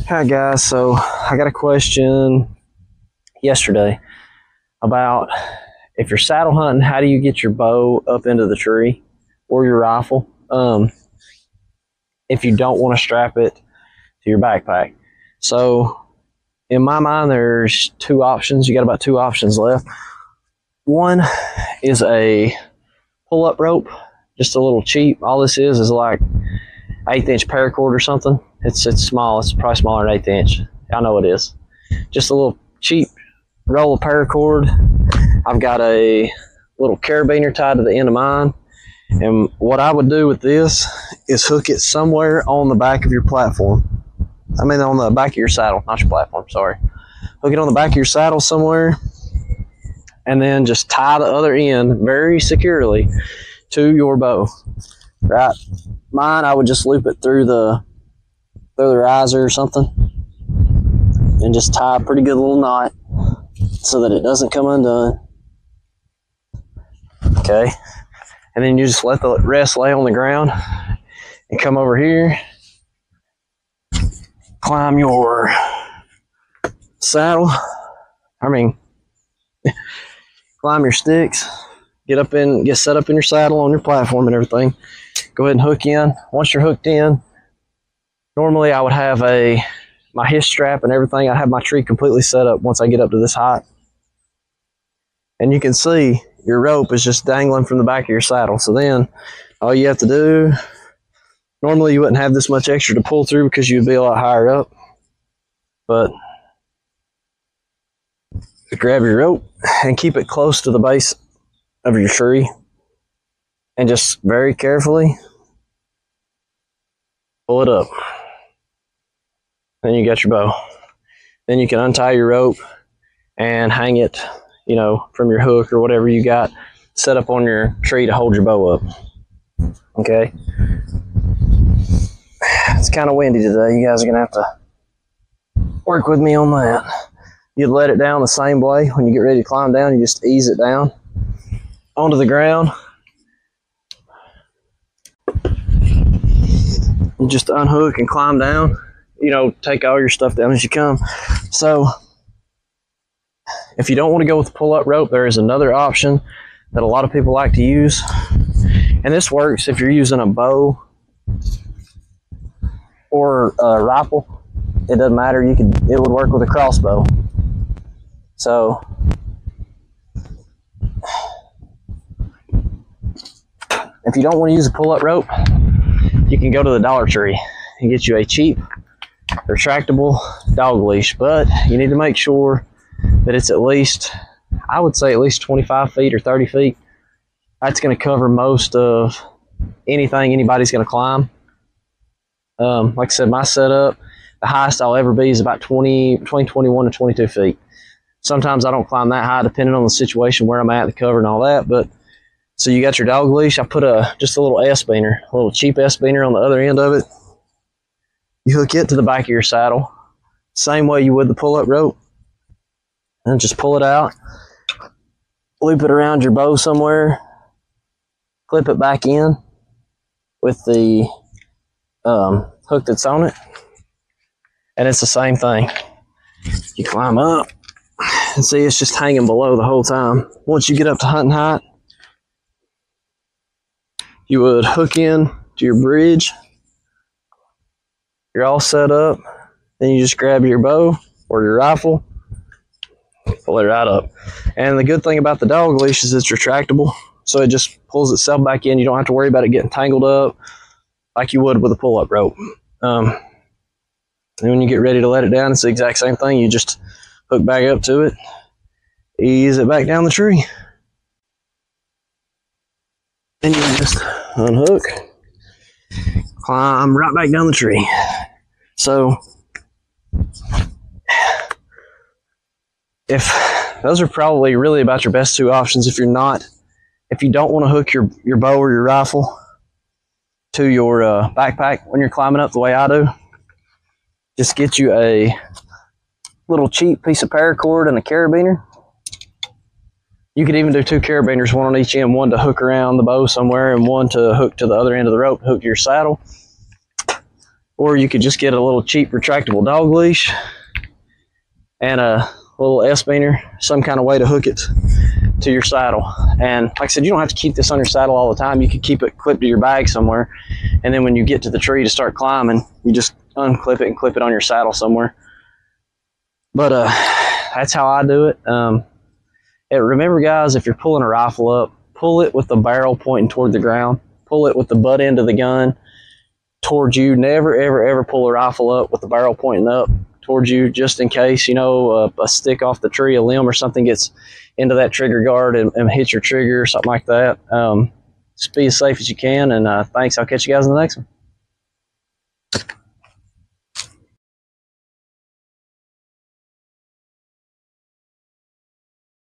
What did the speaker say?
Hi guys, so I got a question yesterday about if you're saddle hunting, how do you get your bow up into the tree or your rifle if you don't want to strap it to your backpack? So in my mind, there's two options. You got about two options left. One is a pull-up rope, just a little cheap. All this is like 1/8 inch paracord or something. It's small. It's probably smaller than 1/8 inch. I know it is. Just a little cheap roll of paracord. I've got a little carabiner tied to the end of mine. And what I would do with this is hook it somewhere on the back of your platform. I mean on the back of your saddle, not your platform, sorry. Hook it on the back of your saddle somewhere, and then just tie the other end very securely to your bow. Right? Mine, I would just loop it through the riser or something and just tie a pretty good little knot so that it doesn't come undone. Okay, and then you just let the rest lay on the ground and come over here, climb your saddle, climb your sticks, get set up in your saddle on your platform and everything. Go ahead and hook in. Once you're hooked in, normally I would have my hitch strap and everything. I have my tree completely set up once I get up to this height. And you can see your rope is just dangling from the back of your saddle. So then all you have to do, normally you wouldn't have this much extra to pull through because you'd be a lot higher up. But grab your rope and keep it close to the base of your tree. And just very carefully pull it up. Then you got your bow. Then you can untie your rope and hang it, from your hook or whatever you got set up on your tree to hold your bow up. Okay. It's kind of windy today. You guys are gonna have to work with me on that. You let it down the same way. When you get ready to climb down, you just ease it down onto the ground. You just unhook and climb down. Take all your stuff down as you come. So if you don't want to go with the pull-up rope, there is another option that a lot of people like to use. And this works if you're using a bow or a rifle. It doesn't matter. It would work with a crossbow. So if you don't want to use a pull-up rope, you can go to the Dollar Tree and get you a cheap retractable dog leash, but you need to make sure that it's at least, I would say at least 25 feet or 30 feet. That's going to cover most of anything anybody's going to climb. Like I said, my setup, the highest I'll ever be is about between 21 and 22 feet. Sometimes I don't climb that high depending on the situation, where I'm at, the cover and all that. But so you got your dog leash. I put just a little S-beaner, a little cheap S-beaner on the other end of it. You hook it to the back of your saddle, same way you would the pull-up rope, and just pull it out, loop it around your bow somewhere, clip it back in with the hook that's on it, and it's the same thing. You climb up and see it's just hanging below the whole time. Once you get up to hunting height, you would hook in to your bridge. You're all set up. Then you just grab your bow or your rifle, pull it right up. And the good thing about the dog leash is it's retractable, so it just pulls itself back in. You don't have to worry about it getting tangled up like you would with a pull-up rope. And when you get ready to let it down, it's the exact same thing. You just hook back up to it, ease it back down the tree, and you just unhook, climb right back down the tree. So those are probably really about your best two options. If you don't want to hook your bow or your rifle to your backpack when you're climbing up the way I do, just get you a little cheap piece of paracord and a carabiner. You could even do two carabiners, one on each end, one to hook around the bow somewhere and one to hook to the other end of the rope, hook to your saddle. Or you could just get a little cheap retractable dog leash and a little S-beaner, some kind of way to hook it to your saddle. And like I said, you don't have to keep this on your saddle all the time. You could keep it clipped to your bag somewhere, and then when you get to the tree to start climbing, you just unclip it and clip it on your saddle somewhere. But that's how I do it. And remember, guys, if you're pulling a rifle up, pull it with the barrel pointing toward the ground. Pull it with the butt end of the gun towards you. Never, ever, ever pull a rifle up with the barrel pointing up towards you, just in case, you know, a stick off the tree, a limb or something gets into that trigger guard and hits your trigger or something like that. Just be as safe as you can, and thanks. I'll catch you guys in the next one.